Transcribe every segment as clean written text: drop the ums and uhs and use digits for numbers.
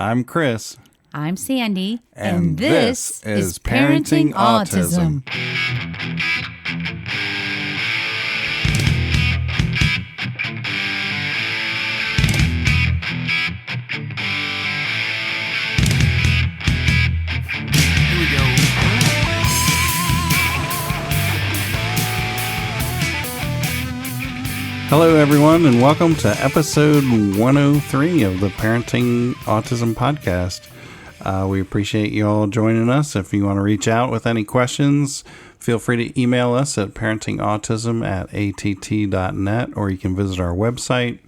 I'm Chris. I'm Sandy. And this is Parenting Autism. Hello, everyone, and welcome to episode 103 of the Parenting Autism Podcast. We appreciate you all joining us. If you want to reach out with any questions, feel free to email us at parentingautism@att.net, or you can visit our website,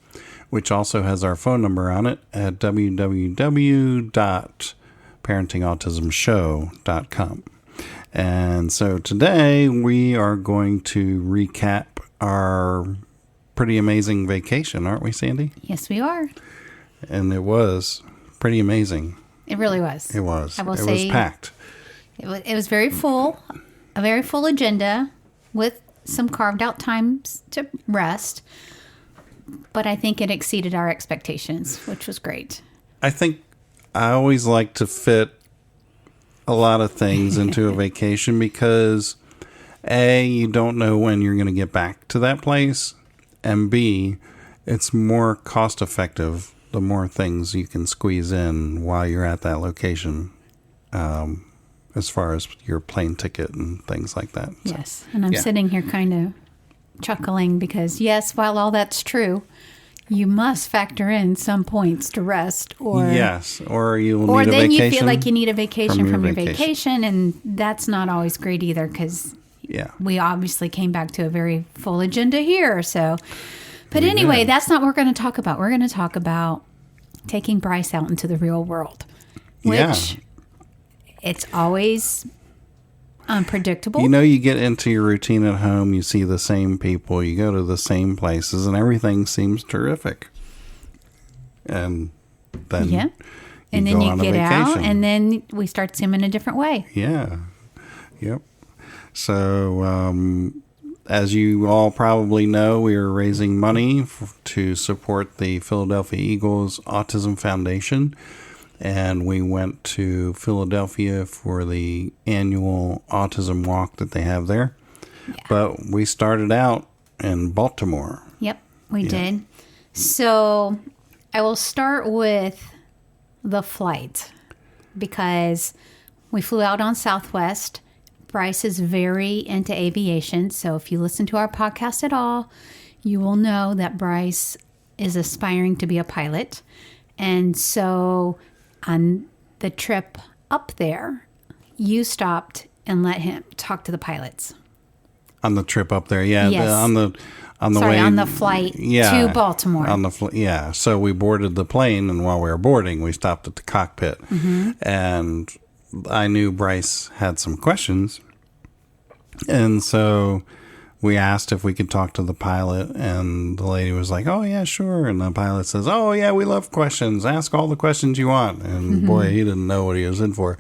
which also has our phone number on it, at www.parentingautismshow.com. And so today we are going to recap our pretty amazing vacation, aren't we, Sandy? Yes, we are. And it was pretty amazing. It really was. It was. I will it say was packed. It was very full, a very full agenda with some carved out times to rest. But I think it exceeded our expectations, which was great. I think I always like to fit a lot of things into a vacation because, A, you don't know when you're going to get back to that place. And B, it's more cost effective the more things you can squeeze in while you're at that location, as far as your plane ticket and things like that. Yes, and I'm sitting here kind of chuckling because, yes, while all that's true, you must factor in some points to rest. Or yes, or you'll need a vacation. Or then you feel like you need a vacation from your vacation, and that's not always great either because... Yeah. We obviously came back to a very full agenda here. So, but anyway, that's not what we're going to talk about. We're going to talk about taking Bryce out into the real world, which it's always unpredictable. You know, you get into your routine at home, you see the same people, you go to the same places, and everything seems terrific. And then you get out, and then we start seeing them in a different way. Yeah. Yep. So, as you all probably know, we are raising money to support the Philadelphia Eagles Autism Foundation. And we went to Philadelphia for the annual Autism Walk that they have there. Yeah. But we started out in Baltimore. Yep, we did. So, I will start with the flight because we flew out on Southwest. Bryce is very into aviation, so if you listen to our podcast at all, you will know that Bryce is aspiring to be a pilot. And so on the trip up there, you stopped and let him talk to the pilots. On the trip up there, yeah. Yes. On the flight to Baltimore. So we boarded the plane, and while we were boarding, we stopped at the cockpit. Mm-hmm. And I knew Bryce had some questions, and so we asked if we could talk to the pilot, and the lady was like, "Oh, yeah, sure." And the pilot says, "Oh, yeah, we love questions. Ask all the questions you want." And boy, he didn't know what he was in for.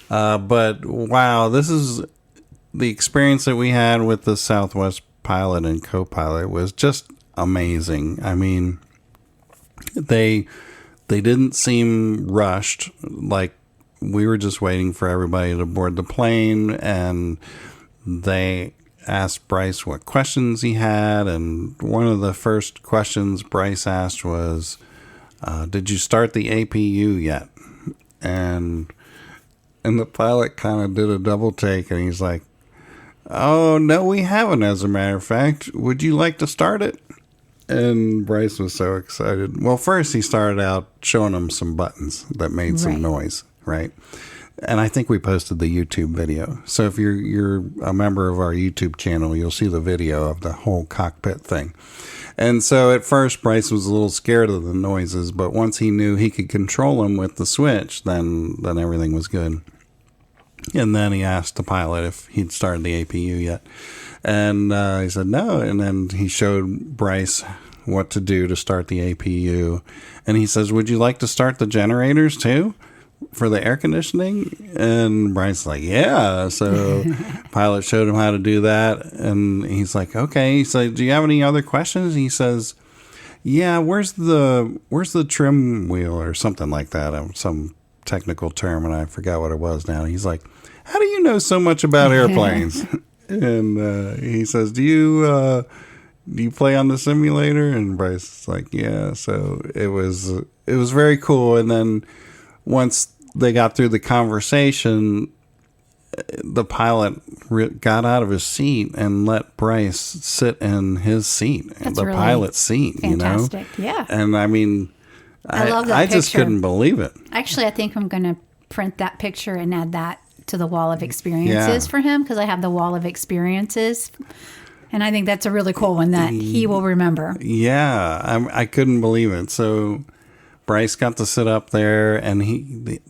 But wow, this is the experience that we had with the Southwest pilot and co-pilot was just amazing. I mean, they didn't seem rushed, like we were just waiting for everybody to board the plane, and they asked Bryce what questions he had. And one of the first questions Bryce asked was, did you start the APU yet? And the pilot kind of did a double take, and he's like, oh, no, we haven't, as a matter of fact. Would you like to start it? And Bryce was so excited. Well, first he started out showing him some buttons that made some noise. Right. And I think we posted the YouTube video. So if you're a member of our YouTube channel, you'll see the video of the whole cockpit thing. And so at first, Bryce was a little scared of the noises, but once he knew he could control them with the switch, then everything was good. And then he asked the pilot if he'd started the APU yet. And he said no. And then he showed Bryce what to do to start the APU. And he says, would you like to start the generators too? For the air conditioning? And Bryce's like, yeah. So pilot showed him how to do that. And he's like, okay. He said, do you have any other questions? He says, Yeah, where's the trim wheel or something like that? Some technical term, and I forgot what it was now. He's like, how do you know so much about airplanes? And he says, do you play on the simulator? And Bryce is like, yeah. So it was very cool. And then once they got through the conversation, the pilot got out of his seat and let Bryce sit in his seat, the really pilot's seat. Fantastic. Yeah. And I mean, I love that I picture. just couldn't believe it. Actually, I think I'm going to print that picture and add that to the wall of experiences for him, because I have the wall of experiences. And I think that's a really cool one that he will remember. Yeah, I couldn't believe it. So Bryce got to sit up there, and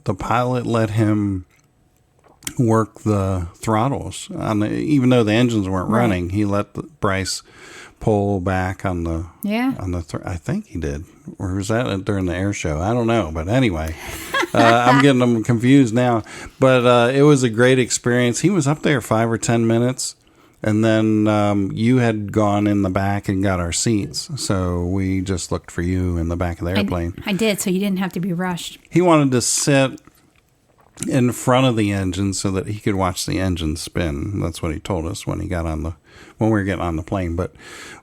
the pilot let him work the throttles even though the engines weren't running. He let Bryce pull back on the I think he did, or was that during the air show? I don't know, but anyway, I'm getting them confused now. But it was a great experience. He was up there 5 or 10 minutes, and then you had gone in the back and got our seats, so we just looked for you in the back of the airplane. I did, so you didn't have to be rushed. He wanted to sit in front of the engine so that he could watch the engine spin. That's what he told us when we were getting on the plane. But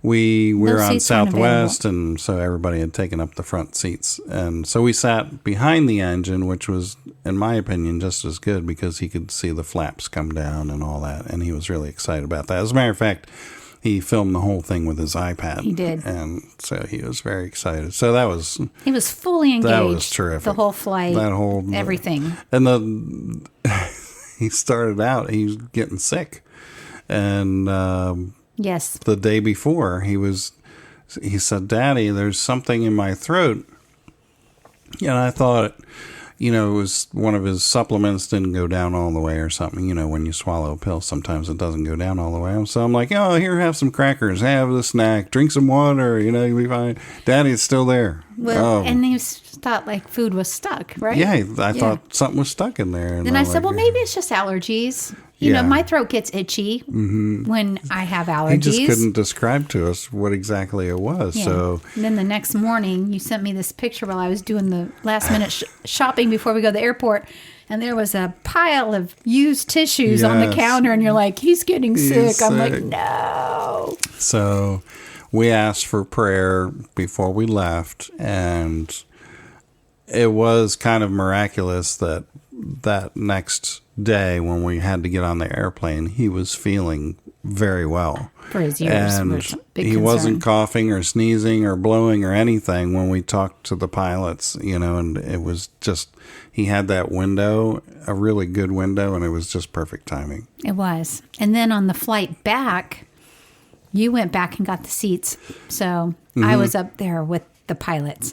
we were on Southwest, and so everybody had taken up the front seats. And so we sat behind the engine, which was, in my opinion, just as good because he could see the flaps come down and all that. And he was really excited about that. As a matter of fact, he filmed the whole thing with his iPad. He did. And so he was very excited. So he was fully engaged. That was terrific. The whole flight. Everything. And he started out, he was getting sick. And yes, the day before he said, Daddy, there's something in my throat. And I thought, it was one of his supplements didn't go down all the way or something. When you swallow a pill, sometimes it doesn't go down all the way. So I'm like, oh, here, have some crackers, have a snack, drink some water, you'll be fine. Daddy's still there. Well, and he thought like food was stuck, right? Yeah, I thought something was stuck in there. And then I said, well, maybe it's just allergies. My throat gets itchy when I have allergies. He just couldn't describe to us what exactly it was. Yeah. So and then the next morning, you sent me this picture while I was doing the last minute shopping before we go to the airport. And there was a pile of used tissues on the counter. And you're like, he's getting sick. I'm like, no. So we asked for prayer before we left. And it was kind of miraculous that next day when we had to get on the airplane, he was feeling very well. For his years, and he wasn't coughing or sneezing or blowing or anything when we talked to the pilots, and it was just, he had that window, a really good window, and it was just perfect timing. It was. And then on the flight back, you went back and got the seats. So I was up there with the pilots.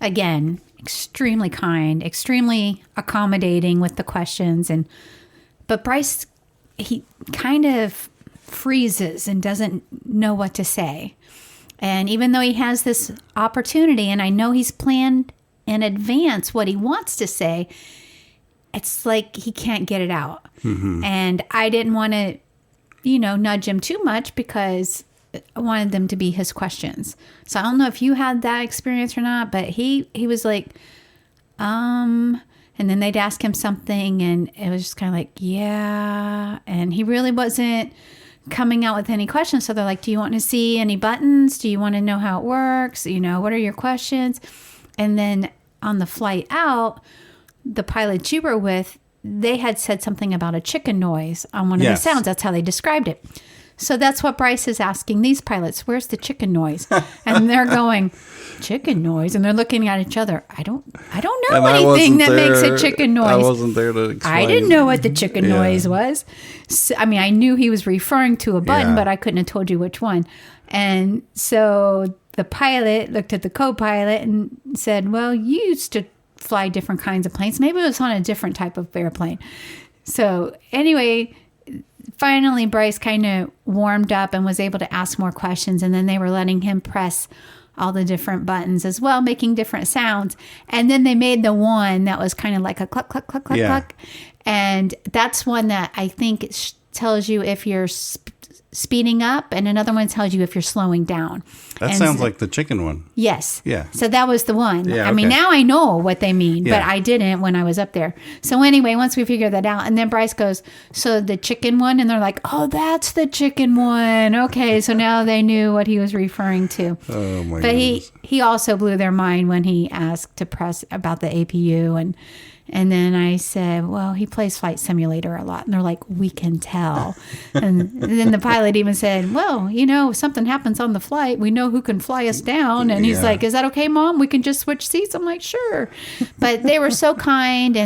Again, extremely kind, extremely accommodating with the questions. But Bryce, he kind of freezes and doesn't know what to say. And even though he has this opportunity, and I know he's planned in advance what he wants to say, it's like he can't get it out. Mm-hmm. And I didn't want to, nudge him too much because I wanted them to be his questions. So I don't know if you had that experience or not, but he was like, and then they'd ask him something and it was just kind of like, yeah. And he really wasn't coming out with any questions. So they're like, do you want to see any buttons? Do you want to know how it works? What are your questions? And then on the flight out, the pilots you were with, they had said something about a chicken noise on one of the sounds. That's how they described it. So that's what Bryce is asking these pilots. Where's the chicken noise? And they're going, chicken noise? And they're looking at each other. I don't know anything that makes a chicken noise. I wasn't there to explain. I didn't know what the chicken noise was. So, I knew he was referring to a button, but I couldn't have told you which one. And so the pilot looked at the co-pilot and said, well, you used to fly different kinds of planes. Maybe it was on a different type of airplane. So anyway, finally, Bryce kind of warmed up and was able to ask more questions. And then they were letting him press all the different buttons as well, making different sounds. And then they made the one that was kind of like a cluck, cluck, cluck, cluck, cluck. And that's one that I think tells you if you're speeding up, and another one tells you if you're slowing down. That and sounds like the chicken one. Yes. Yeah. So that was the one. Yeah, I mean, okay. now I know what they mean, but Yeah. I didn't when I was up there. So anyway, once we figured that out, and then Bryce goes, so the chicken one, and they're like, oh, that's the chicken one. Okay, so now they knew what he was referring to. Oh my But goodness. he also blew their mind when he asked to press about the APU, and then I said, well, he plays Flight Simulator a lot. And they're like, we can tell. And then the pilot even said, well, if something happens on the flight, we know who can fly us down. And he's Yeah. like, is that okay, Mom? We can just switch seats. I'm like, sure. But they were so kind.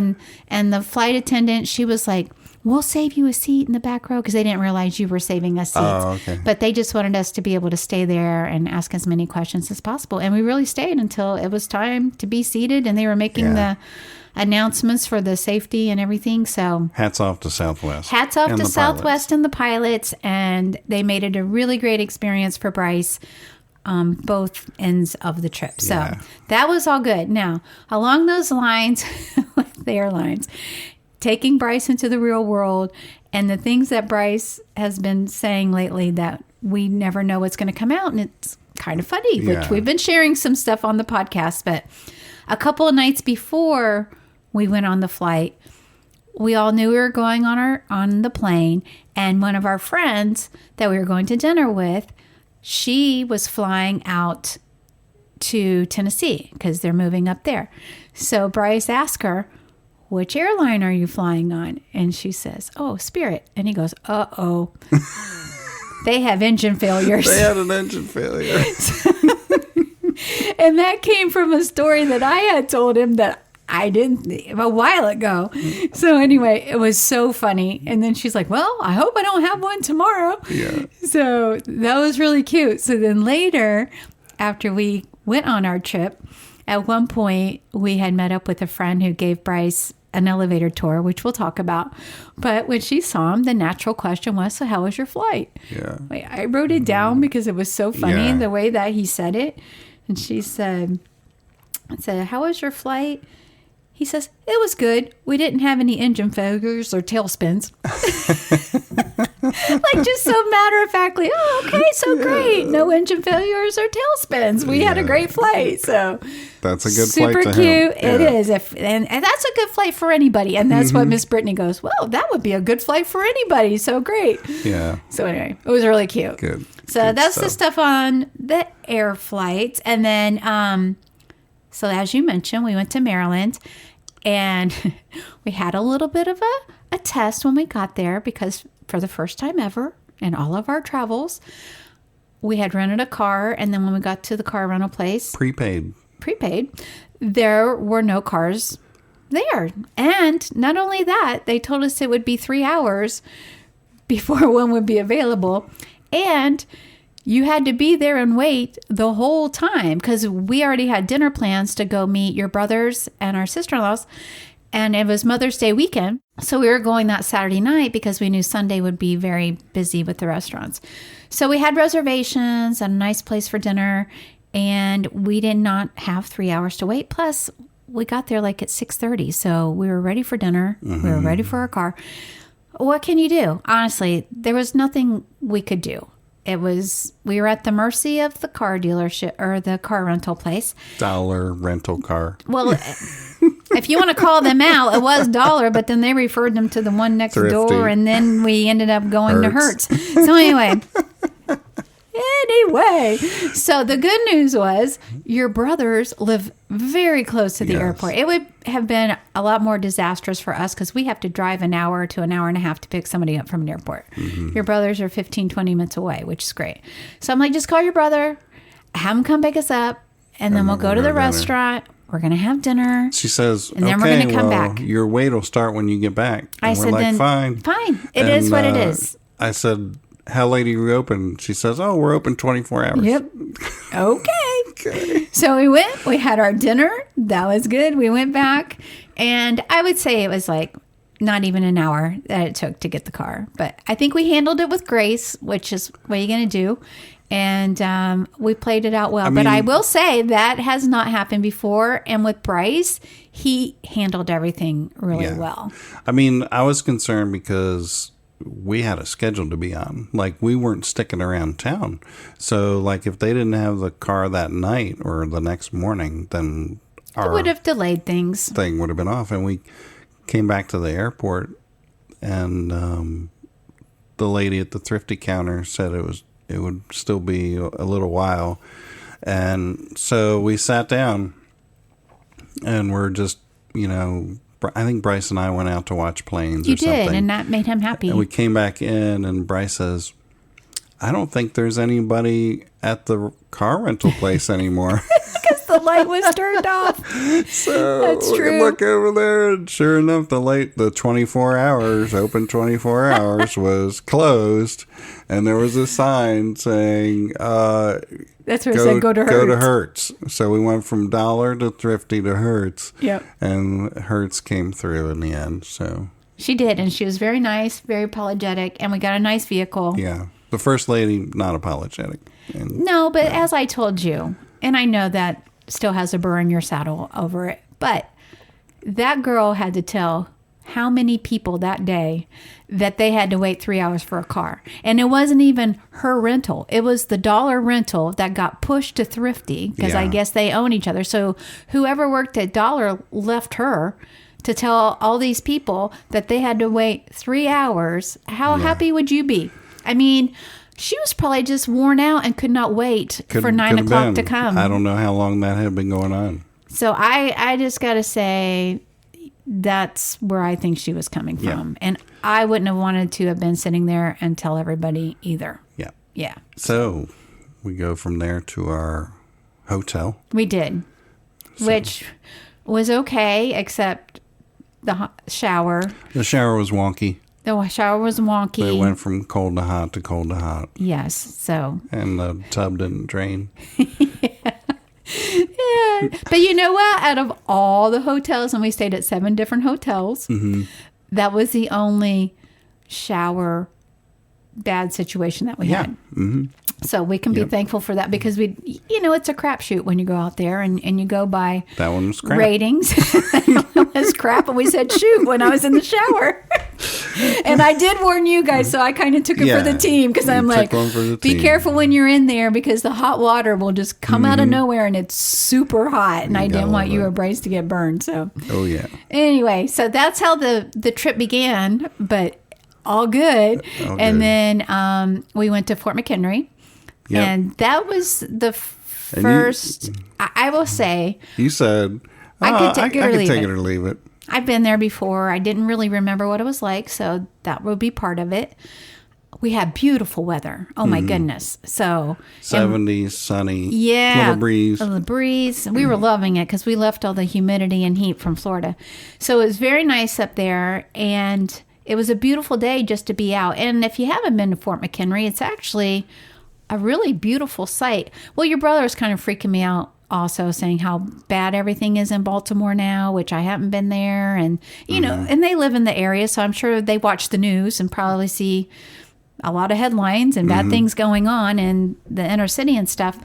And the flight attendant, she was like, we'll save you a seat in the back row, because they didn't realize you were saving us seats. Oh, okay. But they just wanted us to be able to stay there and ask as many questions as possible. And we really stayed until it was time to be seated, and they were making Yeah. the announcements for the safety and everything. So Hats off to Southwest. hats off And to the Southwest and the pilots, and they made it a really great experience for Bryce, both ends of the trip. So Yeah. that was all good. Now, along those lines with the airlines, taking Bryce into the real world, and the things that Bryce has been saying lately that we never know what's going to come out, and it's kind of funny, Yeah. which we've been sharing some stuff on the podcast, but a couple of nights before we went on the flight, we all knew we were going on the plane, and one of our friends that we were going to dinner with, she was flying out to Tennessee because they're moving up there. So Bryce asked her, which airline are you flying on? And she says, oh, Spirit. And he goes, uh-oh. They have engine failures. They had an engine failure. And that came from a story that I had told him that I didn't a while ago. So anyway, it was so funny. And then she's like, well, I hope I don't have one tomorrow. Yeah. So that was really cute. So then later, after we went on our trip, at one point we had met up with a friend who gave Bryce an elevator tour, which we'll talk about. But when she saw him, the natural question was, so how was your flight? Yeah. I wrote it down because it was so funny Yeah. the way that he said it. And she said, how was your flight? He says, it was good. We didn't have any engine failures or tailspins. Like just so matter-of-factly, oh, okay, so great. No engine failures or tailspins. We had a great flight. So That's a good super flight to cute. have. It is. And that's a good flight for anybody. And that's what Miss Brittany goes, well, that would be a good flight for anybody. So great. Yeah. So anyway, it was really cute. Good. So Good that's the stuff. stuff on the air flights. And then, so as you mentioned, we went to Maryland, and we had a little bit of a test when we got there, because for the first time ever in all of our travels, we had rented a car. And then when we got to the car rental place, Prepaid. prepaid, there were no cars there. And not only that, they told us it would be 3 hours before one would be available. And you had to be there and wait the whole time, because we already had dinner plans to go meet your brothers and our sister-in-laws. And it was Mother's Day weekend. So we were going that Saturday night because we knew Sunday would be very busy with the restaurants. So we had reservations and a nice place for dinner. And we did not have 3 hours to wait. Plus, we got there like at 6:30. So we were ready for dinner. We were ready for our car. What can you do? Honestly, there was nothing we could do. We were at the mercy of the car dealership or the car rental place. Dollar rental car. Well, if you want to call them out, it was $1, but then they referred them to the one next Thrifty. door, and then we ended up going to Hertz. Hertz. So anyway, so the good news was your brothers live very close to the Yes. airport. It would have been a lot more disastrous for us because we have to drive an hour to an hour and a half to pick somebody up from an airport. Your brothers are 15, 20 minutes away, which is great. So I'm like, just call your brother, have him come pick us up, and then we'll go to the restaurant. We're going to have dinner. She says, And then we're okay, gonna come well, back. your wait will start when you get back. And I we're said, like, then fine. It is what it is. I said, how late are you open? She says, oh, we're open 24 hours. Yep. Okay. So we went, we had our dinner. That was good. We went back, and I would say it was like not even an hour that it took to get the car. But I think we handled it with grace, which is what you're going to do. And we played it out well. But I will say that has not happened before. And with Bryce, he handled everything really Yeah. well. I mean, I was concerned because we had a schedule to be on. Like, we weren't sticking around town. So, like, if they didn't have the car that night or the next morning, then it would have delayed things. Thing would have been off. And we came back to the airport, and the lady at the thrifty counter said it would still be a little while. And so we sat down, and we're just, you know, I think Bryce and I went out to watch planes or something. You did, and that made him happy. And we came back in, and Bryce says, I don't think there's anybody at the car rental place anymore. Because the light was turned off. So That's true. we look over there, and sure enough, the 24 hours, open 24 hours, was closed. And there was a sign saying, that's where it said, go to Hertz. Go to Hertz. So we went from Dollar to Thrifty to Hertz. Yep. And Hertz came through in the end. So she did, and she was very nice, very apologetic, and we got a nice vehicle. Yeah. The first lady, not apologetic. No, but as I told you, and I know that still has a burr in your saddle over it, but that girl had to tell how many people that day that they had to wait 3 hours for a car. And it wasn't even her rental. It was the Dollar rental that got pushed to Thrifty, because I guess they own each other. So whoever worked at Dollar left her to tell all these people that they had to wait 3 hours. How happy would you be? I mean, she was probably just worn out and could not wait for 9 o'clock to come. I don't know how long that had been going on. So I just got to say, that's where I think she was coming from. And I wouldn't have wanted to have been sitting there and tell everybody either. Yeah. Yeah. So we go from there to our hotel. We did, which was okay, except the shower. The shower was wonky. The shower was wonky. It went from cold to hot to cold to hot. Yes. So. And the tub didn't drain. Yeah. But you know what? Out of all the hotels, and we stayed at 7 different hotels, that was the only shower bad situation that we had. Mm-hmm. So we can be thankful for that, because it's a crapshoot when you go out there and you go by that one was crap. Ratings. It was crap, and we said shoot when I was in the shower. And I did warn you guys, so I kind of took it for the team, because I'm like, be careful when you're in there, because the hot water will just come out of nowhere, and it's super hot, and I didn't want you or Bryce to get burned. So anyway, so that's how the trip began, but all good. And then we went to Fort McHenry. Yep. And that was the first, I will say. You said, I could take it or leave it. I've been there before. I didn't really remember what it was like, so that would be part of it. We had beautiful weather. Oh, my goodness. So 70s, sunny, little breeze. A little breeze. We were loving it, because we left all the humidity and heat from Florida. So it was very nice up there, and it was a beautiful day just to be out. And if you haven't been to Fort McHenry, it's actually a really beautiful site. Well, your brother was kind of freaking me out also, saying how bad everything is in Baltimore now, which I haven't been there. And, you know, and they live in the area, so I'm sure they watch the news and probably see a lot of headlines and bad things going on in the inner city and stuff.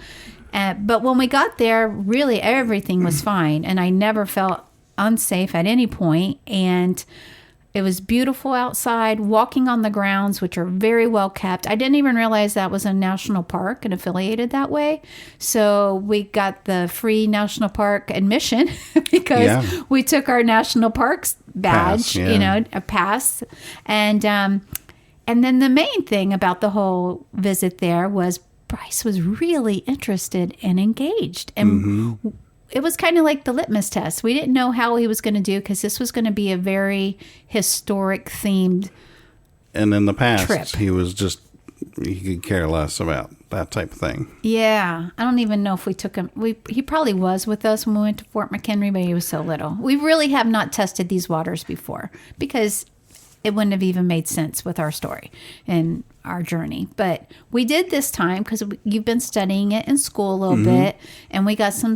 But when we got there, really everything was fine. And I never felt unsafe at any point. And it was beautiful outside, walking on the grounds, which are very well kept. I didn't even realize that was a national park and affiliated that way. So we got the free national park admission because we took our national parks badge, a pass. And then the main thing about the whole visit there was Bryce was really interested and engaged. And it was kind of like the litmus test. We didn't know how he was going to do, because this was going to be a very historic themed And in the past, trip. He could care less about that type of thing. Yeah. I don't even know if we took him. He probably was with us when we went to Fort McHenry, but he was so little. We really have not tested these waters before, because it wouldn't have even made sense with our story and our journey. But we did this time because you've been studying it in school a little bit, and we got some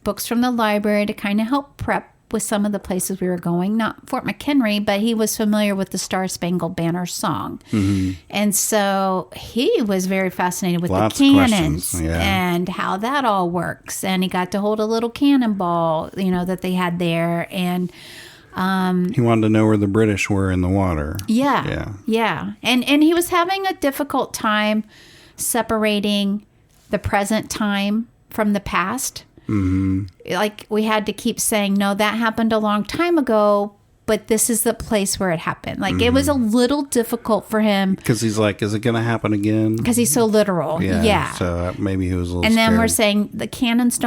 books from the library to kind of help prep with some of the places we were going. Not Fort McHenry, but he was familiar with the Star-Spangled Banner song. And so he was very fascinated with the cannons and how that all works. And he got to hold a little cannonball, that they had there. And He wanted to know where the British were in the water. Yeah. And he was having a difficult time separating the present time from the past. Like we had to keep saying, no, that happened a long time ago, but this is the place where it happened. Like it was a little difficult for him. Because he's like, is it going to happen again? Because he's so literal. Yeah. So maybe he was a little And then scared. we're saying the cannons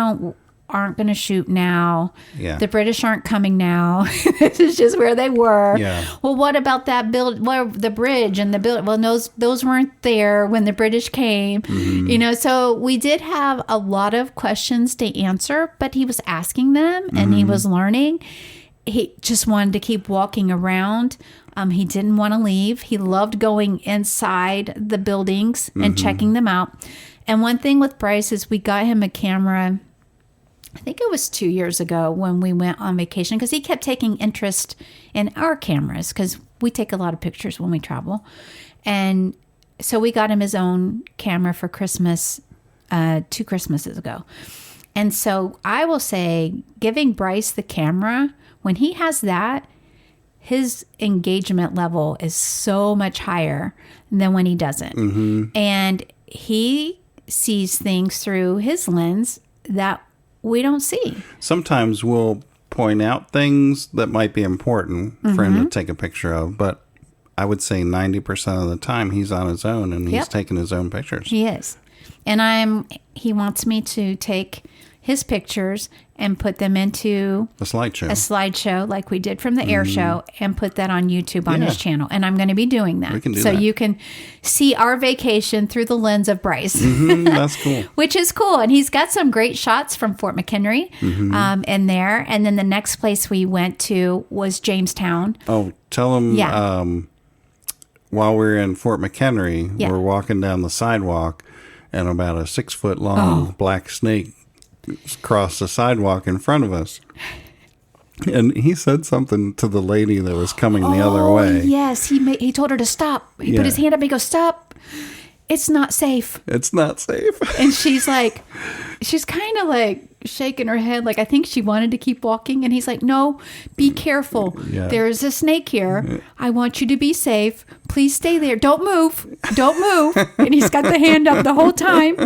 aren't going to shoot now. Yeah. The British aren't coming now. This is just where they were. Yeah. Well, what about that the bridge and the build? Well, those weren't there when the British came. You know, so we did have a lot of questions to answer, but he was asking them and he was learning. He just wanted to keep walking around. He didn't want to leave. He loved going inside the buildings and checking them out. And one thing with Bryce is we got him a camera, I think it was 2 years ago when we went on vacation, because he kept taking interest in our cameras because we take a lot of pictures when we travel. And so we got him his own camera for Christmas 2 Christmases ago. And so I will say giving Bryce the camera, when he has that, his engagement level is so much higher than when he doesn't. And he sees things through his lens that we don't see. Sometimes we'll point out things that might be important for him to take a picture of, but I would say 90% of the time he's on his own and he's taking his own pictures. He is. And he wants me to take his pictures and put them into a slideshow like we did from the air show and put that on YouTube on his channel. And I'm going to be doing that. We can do so that. You can see our vacation through the lens of Bryce. That's cool. Which is cool. And he's got some great shots from Fort McHenry in there. And then the next place we went to was Jamestown. Oh, tell him while we're in Fort McHenry, we're walking down the sidewalk and about a 6-foot long black snake crossed the sidewalk in front of us. And he said something to the lady that was coming the other way. Yes, he told her to stop. He put his hand up and he goes, "Stop. It's not safe." It's not safe. And she's kind of like shaking her head, like I think she wanted to keep walking. And he's like, "No, be careful. There is a snake here. I want you to be safe. Please stay there. Don't move. Don't move." And he's got the hand up the whole time.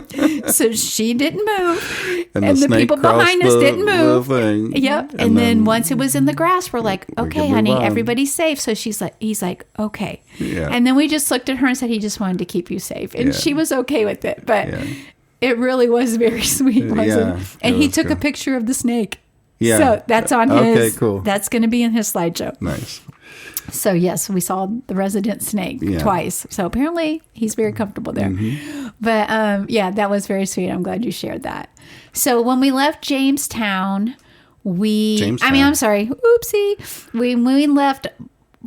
So she didn't move. And the people behind us didn't move. Yep. And then once it was in the grass, we're like, "Okay, honey, everybody's safe." So he's like, "Okay." Yeah. And then we just looked at her and said, "He just wanted to keep you safe." And she was okay with it. But it really was very sweet, wasn't it? And he took a picture of the snake. Yeah. So that's on his. Okay, cool. That's going to be in his slideshow. Nice. So, yes, we saw the resident snake twice. So, apparently, he's very comfortable there. But, that was very sweet. I'm glad you shared that. So, when we left Jamestown, I'm sorry. Oopsie. When we left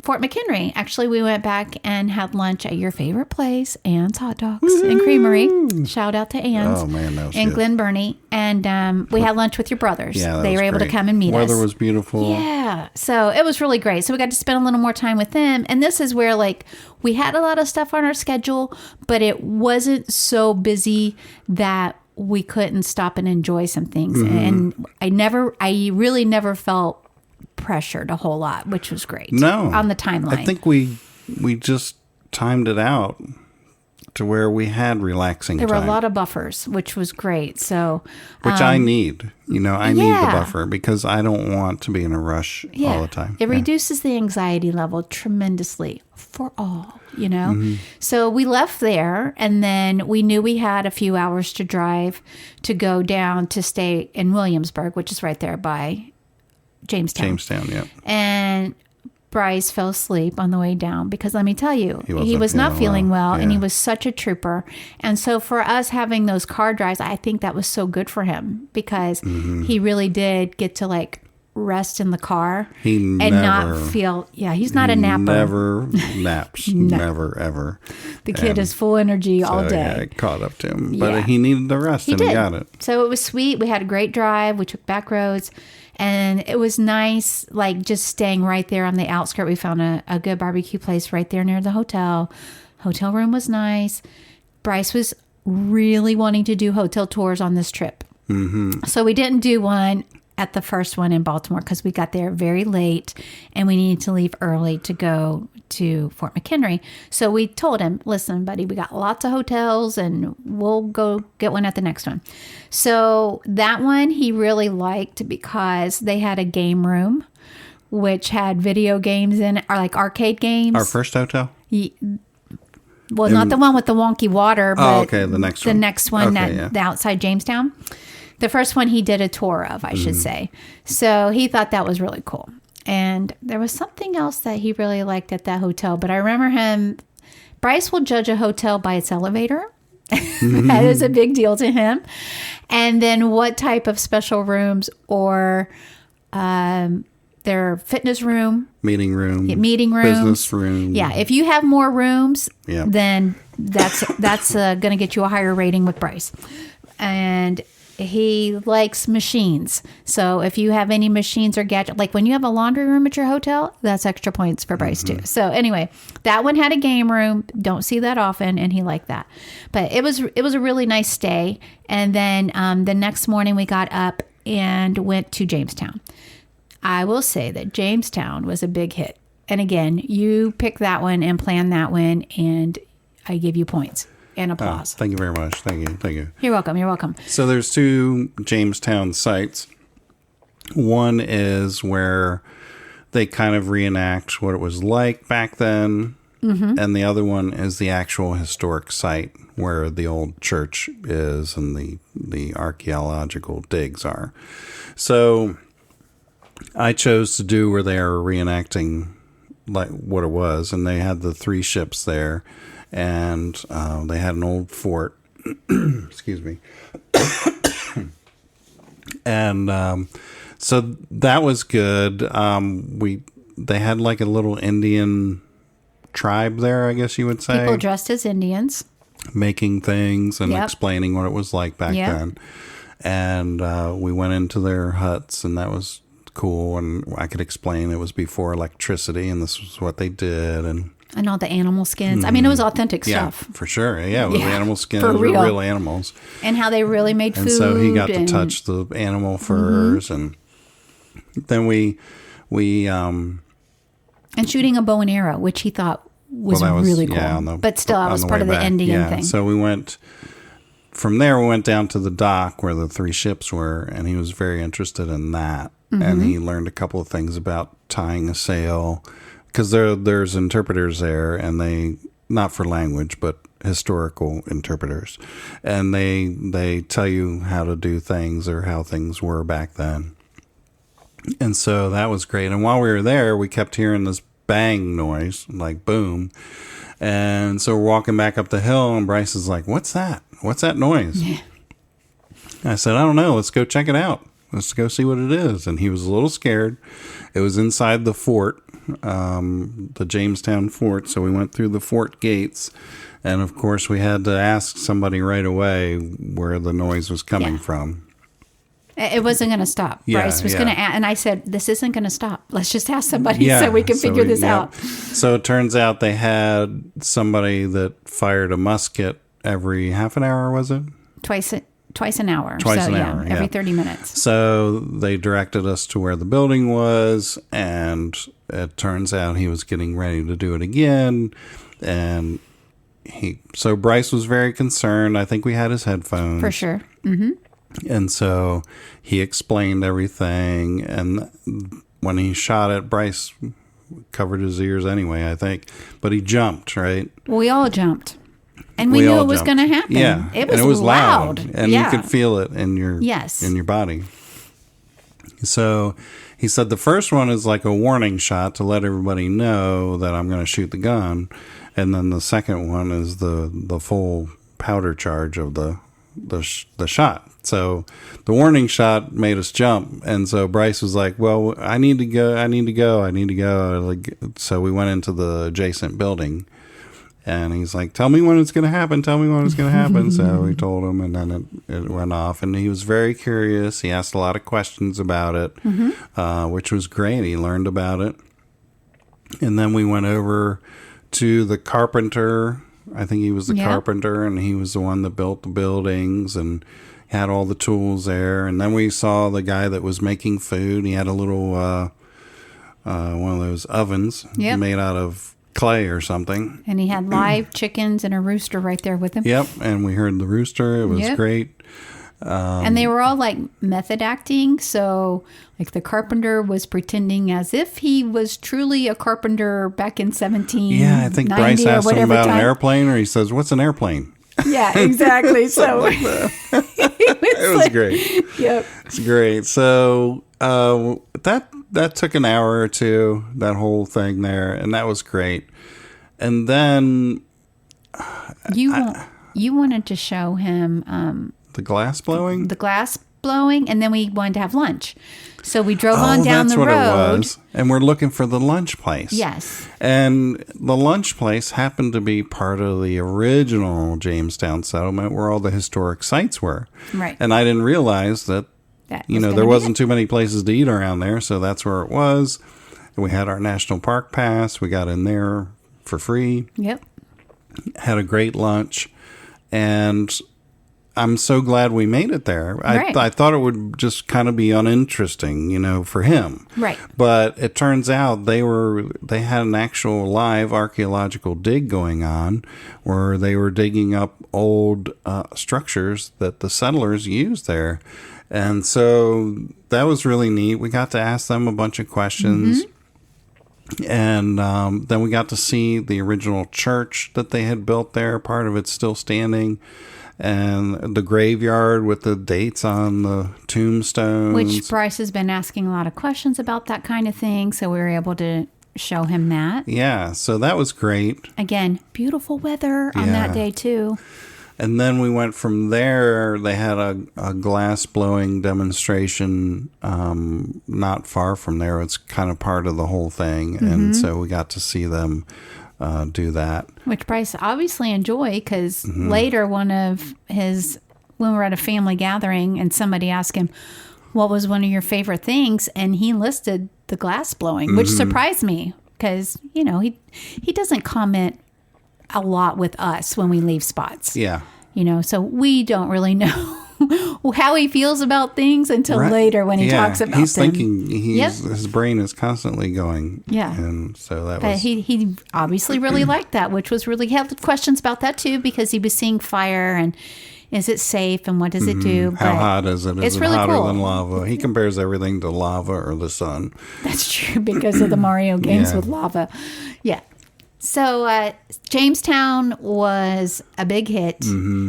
Fort McHenry, actually, we went back and had lunch at your favorite place, Ann's Hot Dogs and Creamery. Shout out to Ann's. Oh, man, that was in good. Glen Burnie. And we had lunch with your brothers. Yeah, they were able to come and meet us. Weather was beautiful. Yeah. So it was really great. So we got to spend a little more time with them. And this is where, like, we had a lot of stuff on our schedule, but it wasn't so busy that we couldn't stop and enjoy some things. And I really never felt pressured a whole lot, which was great. No. On the timeline. I think we just timed it out to where we had relaxing time. There were a lot of buffers, which was great. So, which I need. I need the buffer because I don't want to be in a rush all the time. It reduces the anxiety level tremendously for all, So we left there, and then we knew we had a few hours to drive to go down to stay in Williamsburg, which is right there by Jamestown, yeah. And Bryce fell asleep on the way down because let me tell you, he was not feeling well and he was such a trooper. And so for us having those car drives, I think that was so good for him because he really did get to like rest in the car not feel, he's not a napper. Never naps. Never, ever. The kid is full energy all day. Yeah, it caught up to him. But he needed the rest he got it. So it was sweet. We had a great drive. We took back roads. And it was nice, like just staying right there on the outskirt. We found a good barbecue place right there near the hotel. Hotel room was nice. Bryce was really wanting to do hotel tours on this trip. So we didn't do one. at the first one in Baltimore because we got there very late and we needed to leave early to go to Fort McHenry. So we told him, listen, buddy, we got lots of hotels and we'll go get one at the next one. So that one he really liked because they had a game room, which had video games in it, or like arcade games. Our first hotel? Well, not the one with the wonky water, but the next one. The next one, the outside Jamestown. The first one he did a tour of, I should say. So he thought that was really cool. And there was something else that he really liked at that hotel. But I remember Bryce will judge a hotel by its elevator. That is a big deal to him. And then what type of special rooms or their fitness room. Meeting room. Business room. Yeah. If you have more rooms, then that's going to get you a higher rating with Bryce. And he likes machines. So if you have any machines or gadgets, like when you have a laundry room at your hotel, that's extra points for Bryce too. So anyway, that one had a game room. Don't see that often, and he liked that. But it was a really nice stay. And then the next morning we got up and went to Jamestown. I will say that Jamestown was a big hit. And again, you pick that one and plan that one, and I give you points. And applause. Thank you very much. Thank you. You're welcome. So there's 2 Jamestown sites. One is where they kind of reenact what it was like back then. Mm-hmm. And the other one is the actual historic site where the old church is and the archaeological digs are. So I chose to do where they are reenacting like what it was. And they had the 3 ships there. And they had an old fort. Excuse me. And so that was good. They had like a little Indian tribe there, I guess you would say. People dressed as Indians. Making things and explaining what it was like back then. And we went into their huts, and that was cool. And I could explain it was before electricity, and this was what they did. And all the animal skins. I mean, it was authentic stuff. Yeah, for sure. Yeah, it was animal skins. For real animals. And how they really made food. And so he got to touch the animal furs. And then we and shooting a bow and arrow, which he thought was really cool. But still, I was part of the Indian thing. So we went, from there, we went down to the dock where the 3 ships were. And he was very interested in that. Mm-hmm. And he learned a couple of things about tying a sail. Because there's interpreters there, and they, not for language, but historical interpreters. And they tell you how to do things or how things were back then. And so that was great. And while we were there, we kept hearing this bang noise, like boom. And so we're walking back up the hill, and Bryce is like, what's that? What's that noise? Yeah. I said, I don't know. Let's go check it out. Let's go see what it is. And he was a little scared. It was inside the fort. The Jamestown fort. So we went through the fort gates, and of course we had to ask somebody right away where the noise was coming from. It wasn't going to stop. Bryce was going to, and I said, "This isn't going to stop. Let's just ask somebody so we can figure this out." So it turns out they had somebody that fired a musket every half an hour. Was it twice an hour? Every 30 minutes. So they directed us to where the building was, and it turns out he was getting ready to do it again. And so Bryce was very concerned. I think we had his headphones. For sure. Mm-hmm. And so he explained everything. And when he shot it, Bryce covered his ears anyway, I think. But he jumped, right? We all jumped. And we knew it was going to happen. Yeah. It was loud. And you could feel it in your body. So he said the first one is like a warning shot to let everybody know that I'm going to shoot the gun. And then the second one is the full powder charge of the shot. So the warning shot made us jump. And so Bryce was like, well, I need to go. So we went into the adjacent building. And he's like, tell me when it's going to happen. So we told him, and then it went off. And he was very curious. He asked a lot of questions about it, which was great. He learned about it. And then we went over to the carpenter. I think he was the carpenter, and he was the one that built the buildings. And had all the tools there. And then we saw the guy that was making food. He had a little one of those ovens made out of clay or something. And he had live chickens and a rooster right there with him. Yep, and we heard the rooster. It was great. And they were all like method acting. So like the carpenter was pretending as if he was truly a carpenter back in 1790. Yeah, I think Bryce asked him about an airplane, or he says, "What's an airplane?" Yeah, exactly. So it was great. Yep. It's great. So that took an hour or two, that whole thing there, and that was great. And then you wanted to show him the glass blowing? The glass blowing, and then we wanted to have lunch. So we drove on down the road. It was. And we're looking for the lunch place. Yes. And the lunch place happened to be part of the original Jamestown settlement where all the historic sites were. Right. And I didn't realize that there wasn't too many places to eat around there, so that's where it was. And we had our national park pass. We got in there for free. Yep. Had a great lunch. And I'm so glad we made it there. Right. I thought it would just kind of be uninteresting, for him. Right. But it turns out they had an actual live archaeological dig going on where they were digging up old structures that the settlers used there. And so that was really neat. We got to ask them a bunch of questions. Mm-hmm. And then we got to see the original church that they had built there. Part of it's still standing. And the graveyard with the dates on the tombstones. Which Bryce has been asking a lot of questions about that kind of thing. So we were able to show him that. Yeah, so that was great. Again, beautiful weather on that day too. And then we went from there. They had a glass blowing demonstration not far from there. It's kind of part of the whole thing. Mm-hmm. And so we got to see them do that. Which Bryce obviously enjoyed because later when we were at a family gathering and somebody asked him, what was one of your favorite things? And he listed the glass blowing, which surprised me because, he doesn't comment a lot with us when we leave spots. Yeah. So we don't really know how he feels about things until later when he talks about he's them. Thinking, his brain is constantly going. Yeah. And so that but was... He obviously really liked that, which was really... He had questions about that too, because he was seeing fire and is it safe and what does it do? How hot is it? Is it really hotter cool. than lava? He compares everything to lava or the sun. That's true because of the Mario games with lava. Yeah. So Jamestown was a big hit.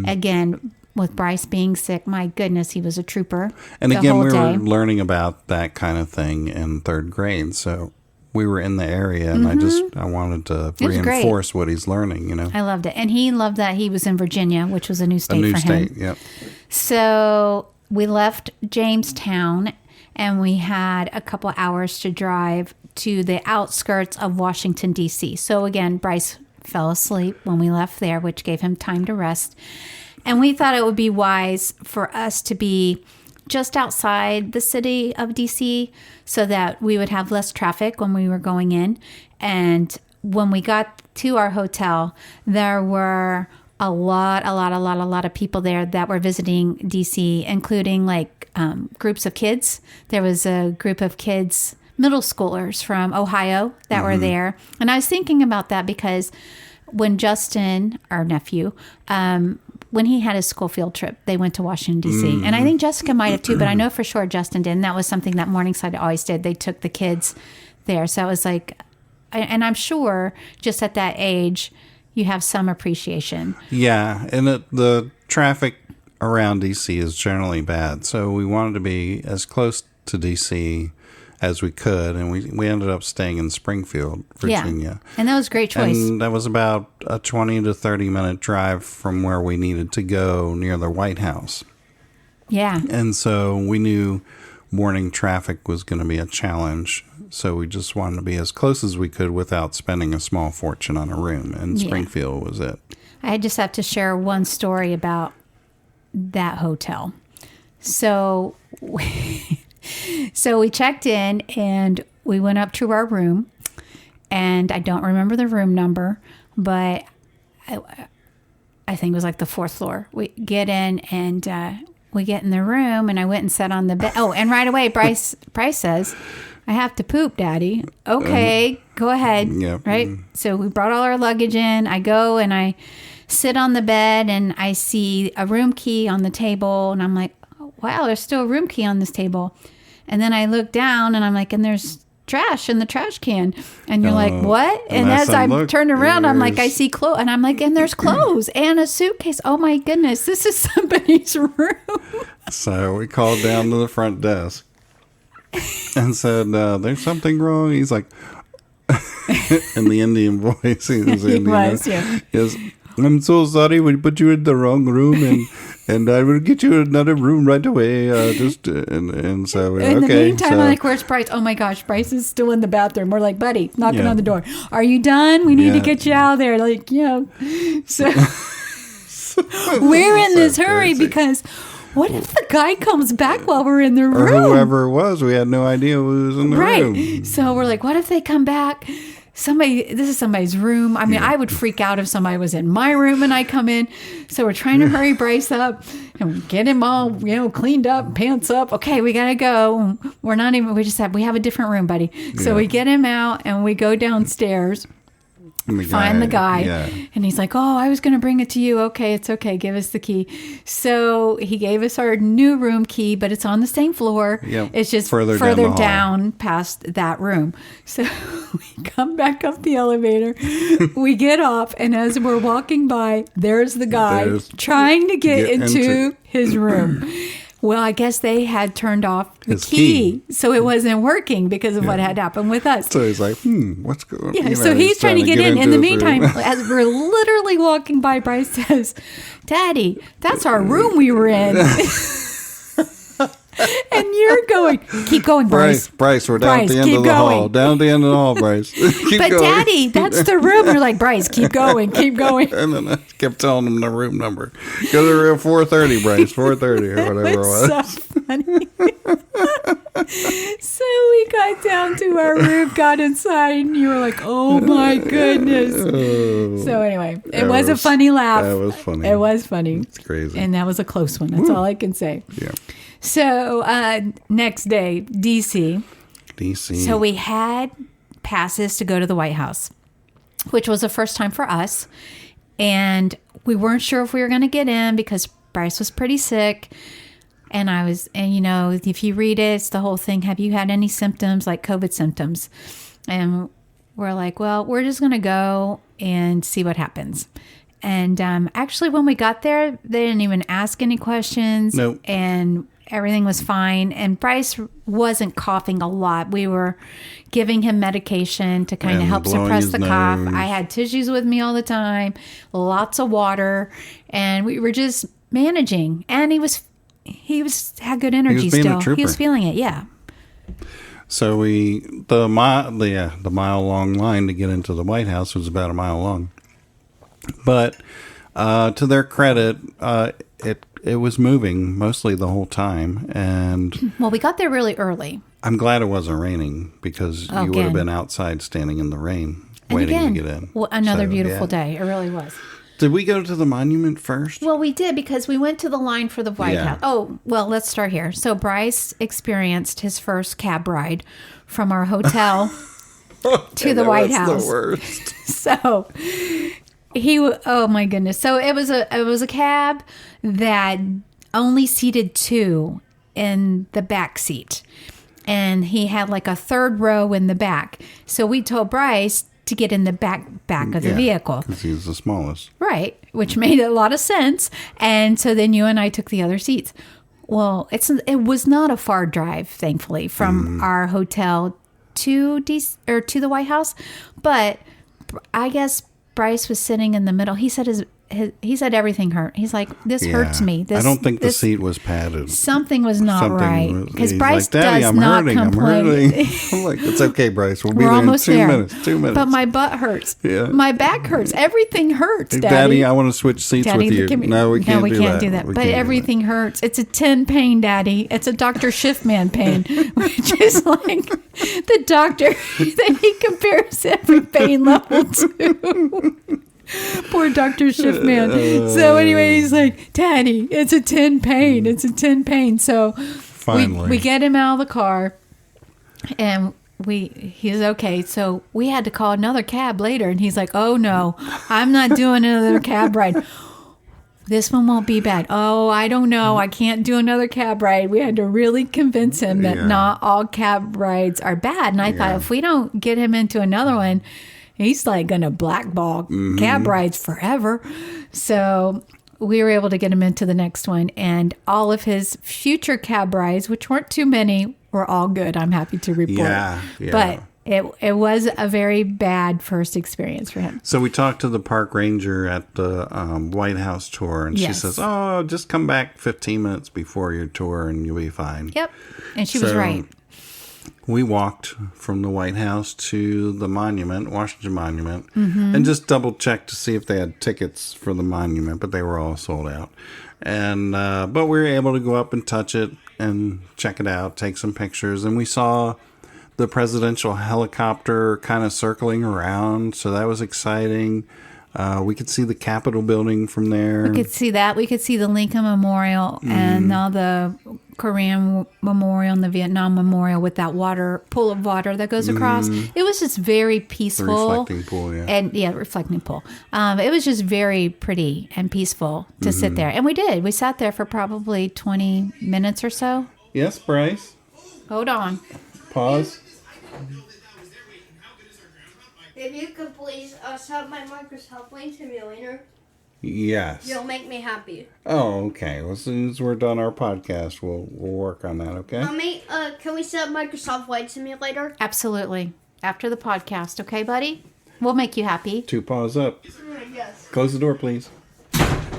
Again, with Bryce being sick, my goodness, he was a trooper. And again, we day. were learning about that kind of thing in third grade. So we were in the area, and I wanted to reinforce what he's learning, I loved it. And he loved that he was in Virginia, which was a new state for him. Yep. So we left Jamestown, and we had a couple hours to drive to the outskirts of Washington, D.C. So again, Bryce fell asleep when we left there, which gave him time to rest. And we thought it would be wise for us to be just outside the city of D.C. so that we would have less traffic when we were going in. And when we got to our hotel, there were a lot of people there that were visiting D.C., including groups of kids. There was a group of kids, middle schoolers from Ohio that were there. And I was thinking about that because when Justin, our nephew, when he had his school field trip, they went to Washington, D.C. And I think Jessica might have too, but I know for sure Justin did. And that was something that Morningside always did. They took the kids there. So it was and I'm sure just at that age, you have some appreciation. Yeah. And the traffic around D.C. is generally bad. So we wanted to be as close to D.C. as we could, and we ended up staying in Springfield, Virginia. Yeah. And that was a great choice. And that was about a 20 to 30-minute drive from where we needed to go near the White House. Yeah. And so we knew morning traffic was going to be a challenge, so we just wanted to be as close as we could without spending a small fortune on a room, and Springfield was it. I just have to share one story about that hotel. So we checked in and we went up to our room, and I don't remember the room number, but I think it was the fourth floor. We get in and we get in the room, and I went and sat on the bed. Oh, and right away, Bryce says, I have to poop, Daddy. Okay, go ahead. Yeah. Right? So we brought all our luggage in. I go and I sit on the bed, and I see a room key on the table, and I'm like, oh, wow, there's still a room key on this table. And then I look down, and I'm like, and there's trash in the trash can. And you're like, what? And as I turned around, I'm like, I see clothes. And I'm like, and there's clothes and a suitcase. Oh my goodness, this is somebody's room. So we called down to the front desk and said, there's something wrong. He's like, in the Indian voice. He was, yeah. Yes, I'm so sorry, we put you in the wrong room, and I will get you another room right away. And so in okay. the meantime, I'm like, where's Bryce? Oh my gosh, Bryce is still in the bathroom. We're like, buddy, knocking on the door. Are you done? We need to get you out of there. Like, so we're in this hurry because what if the guy comes back while we're in the room? Or whoever it was, we had no idea who was in the room. Right. So we're like, what if they come back? This is somebody's room. I mean, I would freak out if somebody was in my room and I come in. So we're trying to hurry Bryce up and get him all, cleaned up, pants up. Okay, we got to go. We have a different room, buddy. So we get him out and we go downstairs. Find the guy. Yeah. And he's like, oh, I was going to bring it to you. Okay, it's okay. Give us the key. So he gave us our new room key, but it's on the same floor. Yep. It's just further down past that room. So we come back up the elevator. We get off. And as we're walking by, there's the guy trying to get into his room. Well, I guess they had turned off the key, so it wasn't working because of what had happened with us. So he's like, what's going on? Yeah, so he's trying to get in. In the meantime, as we're literally walking by, Bryce says, Daddy, that's our room we were in. And you're going, keep going, Bryce. Bryce, we're down at the end of the hall. Down at the end of the hall, Bryce. Keep but going. Daddy, that's the room. You're like, Bryce, keep going, keep going. And then I kept telling him the room number. Go to room 430, Bryce, 430 or whatever it was. So funny. So we got down to our room, got inside, and you were like, oh my goodness. So anyway, it was a funny laugh. That was funny. It was funny. It's crazy. And that was a close one. That's all I can say. Yeah. So next day, D.C. So we had passes to go to the White House, which was the first time for us. And we weren't sure if we were going to get in because Bryce was pretty sick. And if you read it, it's the whole thing. Have you had any symptoms like COVID symptoms? And we're like, well, we're just going to go and see what happens. And actually, when we got there, they didn't even ask any questions. Nope. And everything was fine. And Bryce wasn't coughing a lot. We were giving him medication to kind of help suppress the cough. I had tissues with me all the time, lots of water, and we were just managing. And he had good energy still. He was feeling it, yeah. So the mile long line to get into the White House was about a mile long. But to their credit, it was moving mostly the whole time. And well, we got there really early. I'm glad it wasn't raining because you would have been outside standing in the rain waiting to get in. Well, another beautiful day. It really was. Did we go to the monument first? Well, we did because we went to the line for the White House. Oh, well, let's start here. So Bryce experienced his first cab ride from our hotel to the White House. The worst. So oh my goodness. So it was a cab that only seated 2 in the back seat. And he had like a third row in the back. So we told Bryce to get in the back of the vehicle. Because he was the smallest. Right, which made a lot of sense. And so then you and I took the other seats. Well, it was not a far drive, thankfully, from our hotel to the White House. But I guess Bryce was sitting in the middle. He said he said everything hurt. He's like, this hurts me. I don't think the seat was padded. Something was not right. Because Bryce Daddy, does not complain. I'm hurting. I'm like, it's okay, Bryce. We'll be there in 2 minutes. 2 minutes. But my butt hurts. Yeah. My back hurts. Everything hurts, Daddy. Daddy, I want to switch seats with you. No, we can't do that. But everything hurts. It's a 10 pain, Daddy. It's a Dr. Schiffman pain, which is like the doctor that he compares every pain level to. Poor Poor Dr. Schiffman. So anyway, he's like, Daddy, it's a 10 pain. It's a 10 pain. So Finally. we get him out of the car, and he's okay. So we had to call another cab later, and he's like, oh no, I'm not doing another cab ride. This one won't be bad. Oh, I don't know. I can't do another cab ride. We had to really convince him that not all cab rides are bad. And I thought, if we don't get him into another one, he's like going to blackball cab rides forever. So we were able to get him into the next one. And all of his future cab rides, which weren't too many, were all good. I'm happy to report. Yeah. But it was a very bad first experience for him. So we talked to the park ranger at the White House tour, and she says, oh, just come back 15 minutes before your tour and you'll be fine. Yep. And she was right. We walked from the White House to the monument, Washington Monument, and just double checked to see if they had tickets for the monument, but they were all sold out. And but we were able to go up and touch it and check it out, take some pictures, and we saw the presidential helicopter kind of circling around, so that was exciting. We could see the Capitol building from there. We could see that. We could see the Lincoln Memorial and all the Korean Memorial and the Vietnam Memorial with that pool of water that goes across. It was just very peaceful. The reflecting pool, yeah. And reflecting pool. It was just very pretty and peaceful to sit there. And we did. We sat there for probably 20 minutes or so. Yes, Bryce? Hold on. Pause. If you could please sub my Microsoft Flight Simulator, Yes. you'll make me happy. Oh, okay. Well, as soon as we're done our podcast, we'll work on that, okay? Mommy, can we set up Microsoft Flight Simulator? Absolutely. After the podcast, okay, buddy? We'll make you happy. 2 paws up. Yes. Close the door, please. Hi,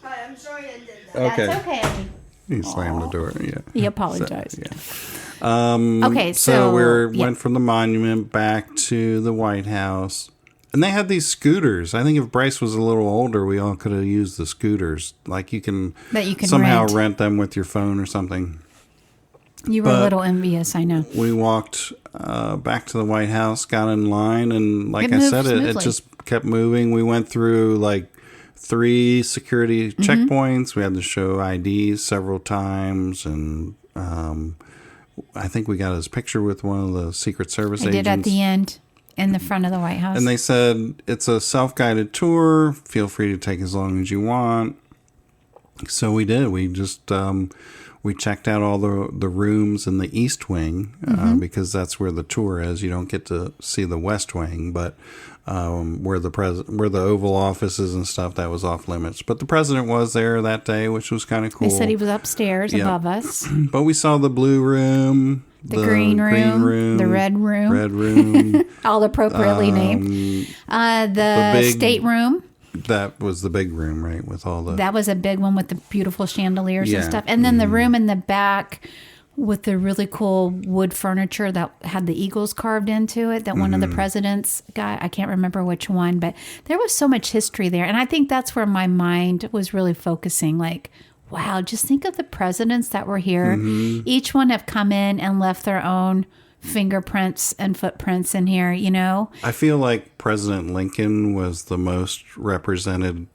I'm sorry I did that. Okay. That's okay. He slammed the door, yeah. He apologized. Okay, so we went from the monument back to the White House. And they had these scooters. I think if Bryce was a little older, we all could have used the scooters. Like you can somehow rent them with your phone or something. You were a little envious, I know. We walked back to the White House, got in line, and like I said, it just kept moving. We went through like 3 security checkpoints. We had to show IDs several times, and I think we got his picture with one of the Secret Service agents. They did at the end in the front of the White House. And they said, it's a self-guided tour. Feel free to take as long as you want. So we did. We just... we checked out all the rooms in the East Wing because that's where the tour is. You don't get to see the West Wing, but where the Oval Office is and stuff, that was off limits. But the president was there that day, which was kind of cool. They said he was upstairs above us. But we saw the blue room, the green room, the red room, all appropriately named. The state room. That was the big room, right? With all the... That was a big one with the beautiful chandeliers and stuff. And then the room in the back with the really cool wood furniture that had the Eagles carved into it that one of the presidents got. I can't remember which one, but there was so much history there. And I think that's where my mind was really focusing. Like, wow, just think of the presidents that were here. Each one have come in and left their own fingerprints and footprints in here, you know? I feel like President Lincoln was the most represented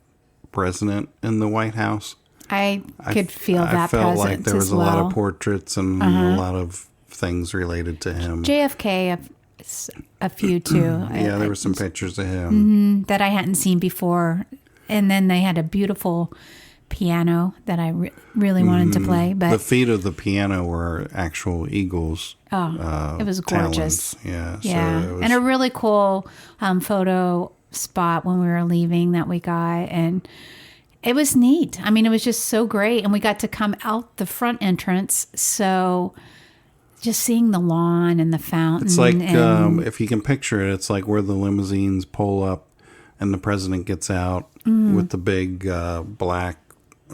president in the White House. I could feel that I felt like there was as well. a lot of portraits and a lot of things related to him. JFK, a few too. Yeah, there were some pictures of him. That I hadn't seen before. And then they had a beautiful piano that I really wanted to play. But the feet of the piano were actual eagles. It was gorgeous. Talons. Yeah. So it was, and a really cool photo spot when we were leaving that we got. And it was neat. I mean, it was just so great. And we got to come out the front entrance. So just seeing the lawn and the fountain. it's like, if you can picture it, it's like where the limousines pull up and the president gets out with the big black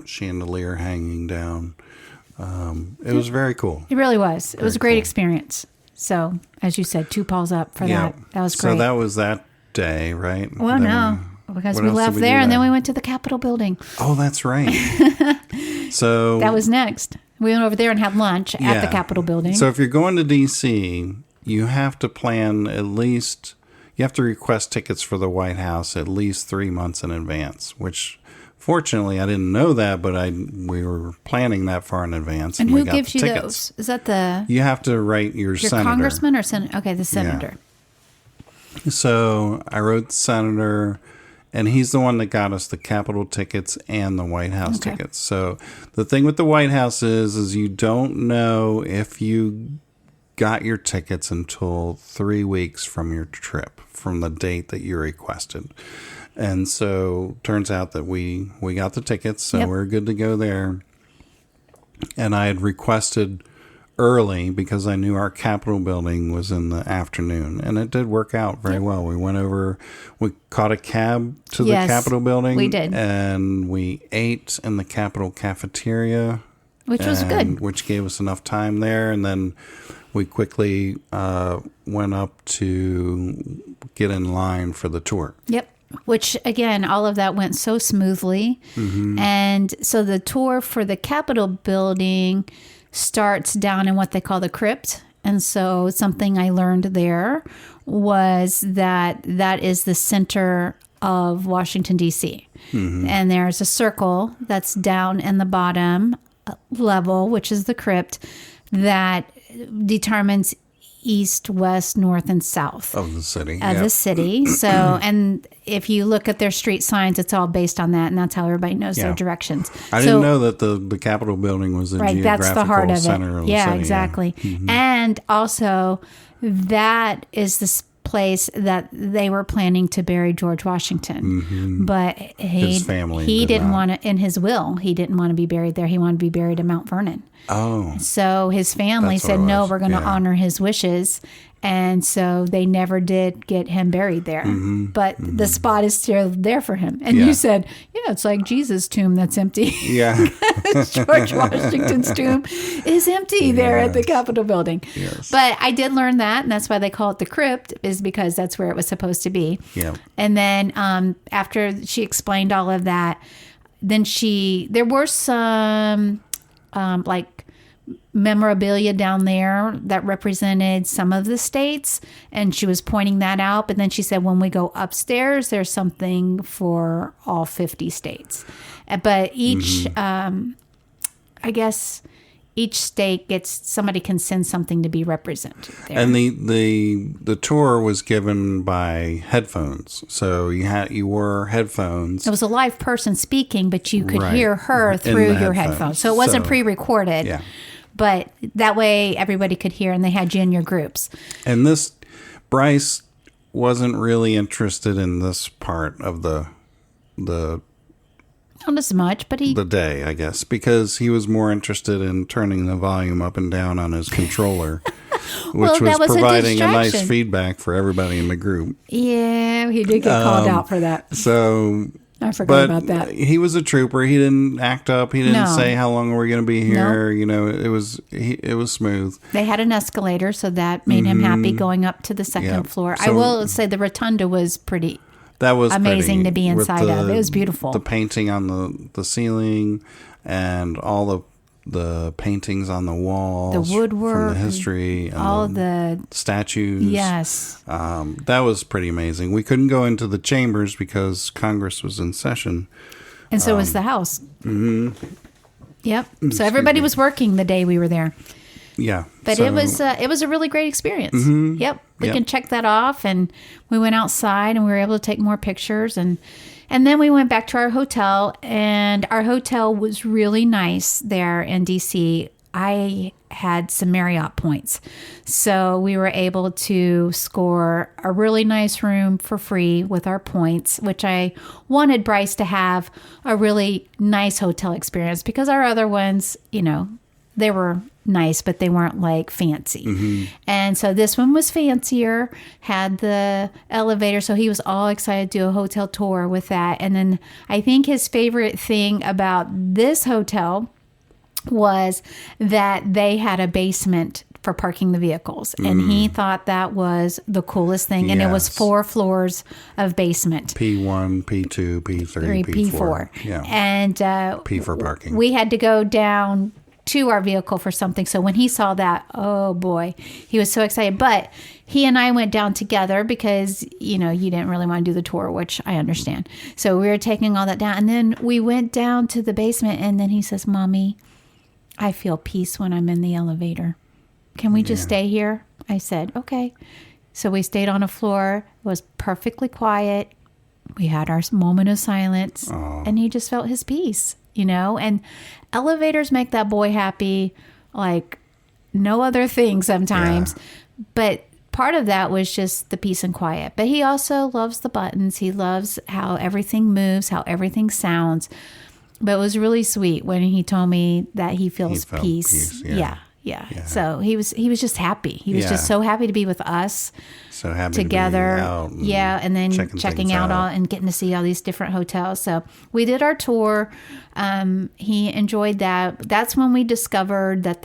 chandelier hanging down. It was very cool. It really was. It was a great experience. So, as you said, 2 paws up for that. That was great. So that was that day, right? Well, no, because we left there and then we went to the Capitol building. Oh, that's right. So that was next. We went over there and had lunch at the Capitol building. So if you're going to D.C., you have to plan at least, you have to request tickets for the White House at least 3 months in advance, which fortunately I didn't know that, but we were planning that far in advance. And we who got gives the you tickets. those? Is that the You have to write your senator. congressman or senator? Okay, the senator. Yeah. So I wrote the senator, and he's the one that got us the Capitol tickets and the White House tickets. So the thing with the White House is you don't know if you got your tickets until 3 weeks from your trip, from the date that you requested. And so turns out that we got the tickets, so we're good to go there. And I had requested early because I knew our Capitol building was in the afternoon, and it did work out very well. We went over, we caught a cab to the Capitol building. We did. And we ate in the Capitol cafeteria. Which was good. Which gave us enough time there. And then we quickly went up to get in line for the tour. Yep. Which, again, all of that went so smoothly. Mm-hmm. And so the tour for the Capitol building starts down in what they call the crypt. And so something I learned there was that is the center of Washington, D.C. Mm-hmm. And there's a circle that's down in the bottom level, which is the crypt, that determines east, west, north, and south of the city. Of the city. So, and if you look at their street signs, it's all based on that, and that's how everybody knows their directions. I didn't know that the Capitol building was a geographical that's the heart of center it. of the city. Exactly. Yeah. Mm-hmm. And also, that is the place that they were planning to bury George Washington. Mm-hmm. But his family didn't want to, in his will, he didn't want to be buried there. He wanted to be buried in Mount Vernon. Oh. So his family said, no, we're going to honor his wishes. And so they never did get him buried there. Mm-hmm. But the spot is still there for him. And you said, it's like Jesus' tomb that's empty. Yeah. George Washington's tomb is empty there at the Capitol building. Yes. But I did learn that, and that's why they call it the crypt, is because that's where it was supposed to be. Yeah. And then after she explained all of that, then there were some like memorabilia down there that represented some of the states, and she was pointing that out. But then she said, when we go upstairs, there's something for all 50 states. But each, I guess, each state somebody can send something to be represented there. And the tour was given by headphones, so you wore headphones. It was a live person speaking, but you could hear her through your headphones. So it wasn't pre-recorded. Yeah. But that way everybody could hear, and they had you in your groups. And Bryce wasn't really interested in this part of the not as much, but the day, I guess, because he was more interested in turning the volume up and down on his controller, which was providing a nice feedback for everybody in the group. Yeah, he did get called out for that. So I forgot about that. He was a trooper. He didn't act up. He didn't say how long we're going to be here. Nope. It was smooth. They had an escalator, so that made him happy going up to the second floor. So, I will say the rotunda was pretty. That was amazing to be inside of. It was beautiful. The painting on the ceiling, and all the paintings on the walls, the woodwork, from the history, and all the statues. Yes, that was pretty amazing. We couldn't go into the chambers because Congress was in session, and so was the House. Mm-hmm. Yep. So everybody was working the day we were there. Yeah, but it was a really great experience. Mm-hmm. Yep, we can check that off, and we went outside and we were able to take more pictures, and then we went back to our hotel, and our hotel was really nice there in D.C. I had some Marriott points, so we were able to score a really nice room for free with our points, which I wanted Bryce to have a really nice hotel experience, because our other ones, they were nice, but they weren't like fancy. Mm-hmm. And so this one was fancier, had the elevator. So he was all excited to do a hotel tour with that. And then I think his favorite thing about this hotel was that they had a basement for parking the vehicles. And he thought that was the coolest thing. And it was 4 floors of basement. P1, P2, P3, P4. Yeah. And P for parking. We had to go down to our vehicle for something. So when he saw that, oh boy, he was so excited. But he and I went down together because, you didn't really want to do the tour, which I understand. So we were taking all that down. And then we went down to the basement, and then he says, Mommy, I feel peace when I'm in the elevator. Can we just stay here? I said, okay. So we stayed on a floor. It was perfectly quiet. We had our moment of silence, and he just felt his peace, and elevators make that boy happy like no other thing sometimes. Yeah. But part of that was just the peace and quiet. But he also loves the buttons. He loves how everything moves, how everything sounds. But it was really sweet when he told me that he feels peace. Yeah. So he was just happy. He was just so happy to be with us. So happy together. To be out and then checking out all and getting to see all these different hotels. So we did our tour. He enjoyed that. That's when we discovered that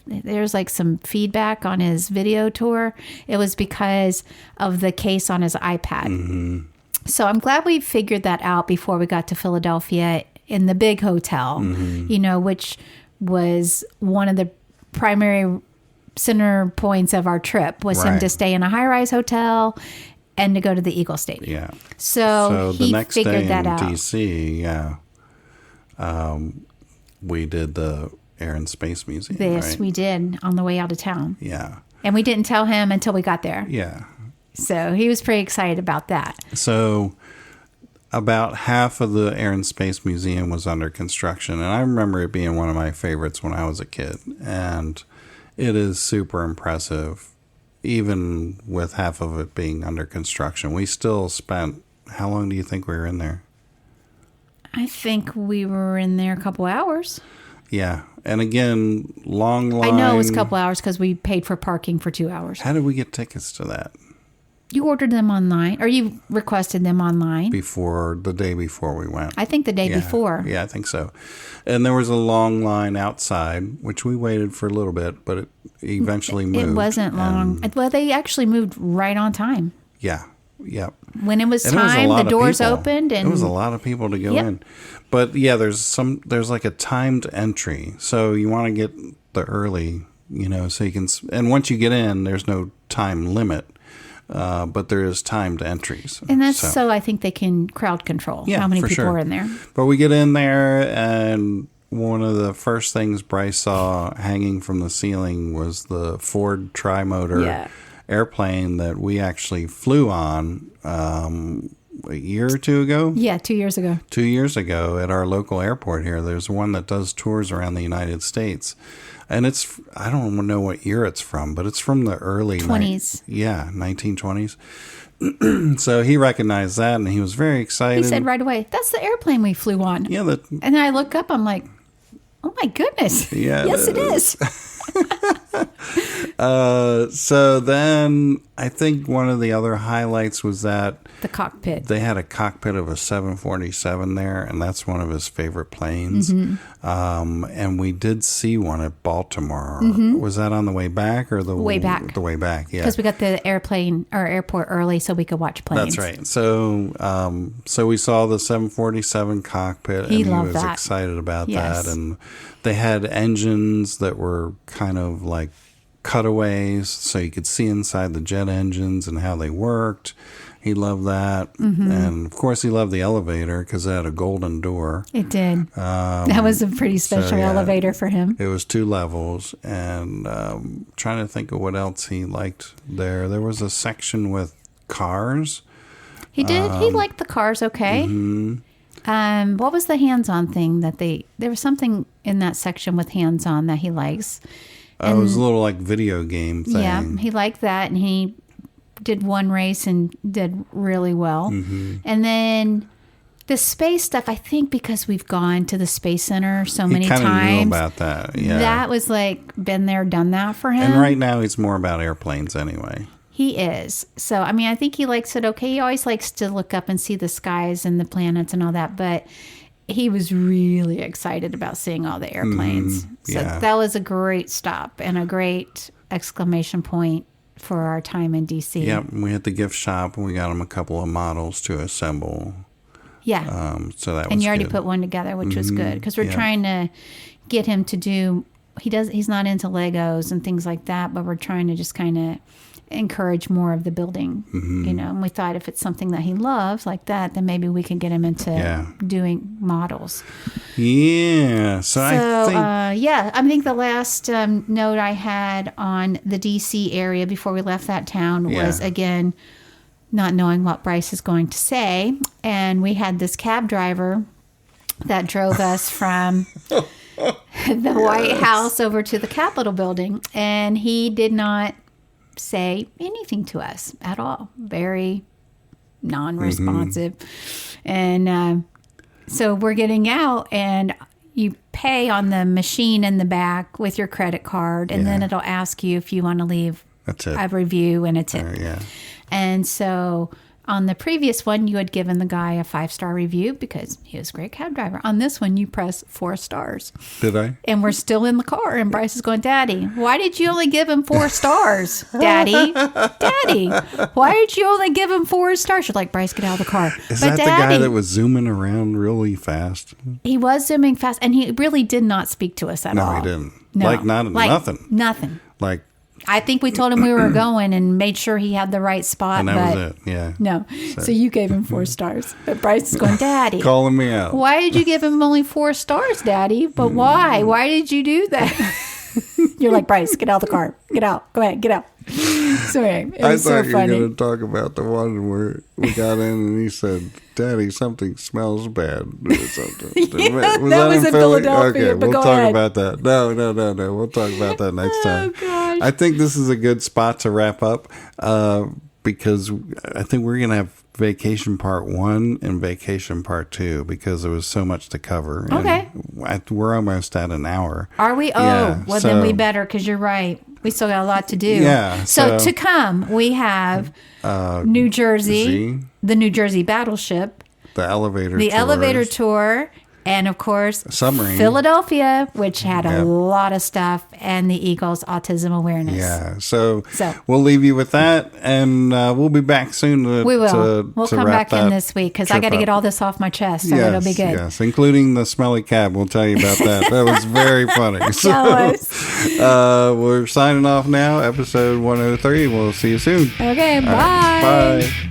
there's like some feedback on his video tour. It was because of the case on his iPad. Mm-hmm. So I'm glad we figured that out before we got to Philadelphia in the big hotel, which was one of the primary center points of our trip was him to stay in a high-rise hotel and to go to the Eagles Stadium. Yeah. So he the next figured day that in out. D.C., we did the Air and Space Museum. Yes, we did on the way out of town. Yeah. And we didn't tell him until we got there. Yeah. So he was pretty excited about that. So about half of the Air and Space Museum was under construction. And I remember it being one of my favorites when I was a kid. And it is super impressive, even with half of it being under construction. We still spent, how long do you think we were in there? I think we were in there a couple hours. Yeah. And again, long line. I know it was a couple hours because we paid for parking for 2 hours. How did we get tickets to that? You ordered them online, or you requested them online? The day before we went. I think the day before. Yeah, I think so. And there was a long line outside, which we waited for a little bit, but it eventually moved. It wasn't long. Well, they actually moved right on time. Yeah. Yep. When it was time, the doors opened, and it was a lot of people to go in. But yeah, there's like a timed entry, so you want to get the early, so you can. And once you get in, there's no time limit, but there is timed entries, and that's so I think they can crowd control how many people are in there. But we get in there, and one of the first things Bryce saw hanging from the ceiling was the Ford Tri-Motor airplane that we actually flew on a year or two ago. Yeah, 2 years ago. 2 years ago at our local airport here. There's one that does tours around the United States. And I don't know what year it's from, but it's from the early 20s. 1920s. So he recognized that, and he was very excited. He said right away, "That's the airplane we flew on." Yeah. And then I look up, I'm like, "Oh my goodness. Yeah, yes, it is." So then I think one of the other highlights was that the cockpit. They had a cockpit of a 747 there, and that's one of his favorite planes. Mm-hmm. And we did see one at Baltimore. Mm-hmm. Was that on the way back or the way back? The way back, yeah. Because we got the airport early so we could watch planes. That's right. So we saw the 747 cockpit, he and he was that. excited about that. And they had engines that were kind of like cutaways, so you could see inside the jet engines and how they worked. He loved that. Mm-hmm. And of course he loved the elevator because it had a golden door. It did. That was a pretty special elevator for him. It was 2 levels, and trying to think of what else he liked there. There was a section with cars. He did. He liked the cars okay. Mm-hmm. What was the hands-on thing there was something in that section with hands-on that he likes. It was a little like video game thing. Yeah, he liked that, and he did one race and did really well. Mm-hmm. And then the space stuff, I think because we've gone to the Space Center so many times. He kind of knew about that, yeah. That was like been there, done that for him. And right now he's more about airplanes anyway. He is. So, I mean, I think he likes it okay. He always likes to look up and see the skies and the planets and all that, but he was really excited about seeing all the airplanes. So that was a great stop and a great exclamation point for our time in D.C. Yep, we hit the gift shop and we got him a couple of models to assemble. Yeah. So that was and you already good. put one together, which was good because we're trying to get him to do. He's not into Legos and things like that, but we're trying to just kind of encourage more of the building, you know. And we thought if it's something that he loves like that, then maybe we could get him into doing models. Yeah. So I think the last note I had on the D.C. area before we left that town was, again, not knowing what Bryce is going to say. And we had this cab driver that drove us from the White House over to the Capitol building. And he did not say anything to us at all. Very non-responsive. And so we're getting out, and you pay on the machine in the back with your credit card, and then it'll ask you if you want to leave a review and a tip. And so on the previous one, you had given the guy a 5-star review because he was a great cab driver. On this one, you press 4 stars. Did I? And we're still in the car, and Bryce is going, Daddy, why did you only give him 4 stars? Daddy, why did you only give him 4 stars? You're like, Bryce, get out of the car. Is that the guy that was zooming around really fast? He was zooming fast, and he really did not speak to us at all. No, he didn't. Like, nothing. Nothing. Like, I think we told him we were going and made sure he had the right spot. And that was it, yeah. No. So you gave him 4 stars. But Bryce is going, Daddy. Calling me out. Why did you give him only 4 stars, Daddy? But why? Why did you do that? You're like, Bryce, get out of the car. Get out. Go ahead, get out. So anyway, it was so funny. I thought you were going to talk about the one where we got in and he said, Daddy, something smells bad or something. that was in Philadelphia. Okay, we'll talk about that. No. We'll talk about that next time. Gosh. I think this is a good spot to wrap up because I think we're going to have vacation part 1 and vacation part 2 because there was so much to cover. Okay. And we're almost at an hour. Are we? Oh, yeah, well, then we better, because you're right. We still got a lot to do. Yeah. So to come, we have New Jersey, the New Jersey battleship, the elevator tour, and of course, submarine. Philadelphia, which had a lot of stuff, and the Eagles Autism Awareness. Yeah. So we'll leave you with that, and we'll be back soon. We will. We'll come back in this week because I got to get all this off my chest, so it'll be good. Yes, including the smelly cab. We'll tell you about that. That was very funny. So we're signing off now. Episode 103. We'll see you soon. Okay. Bye. Right, bye.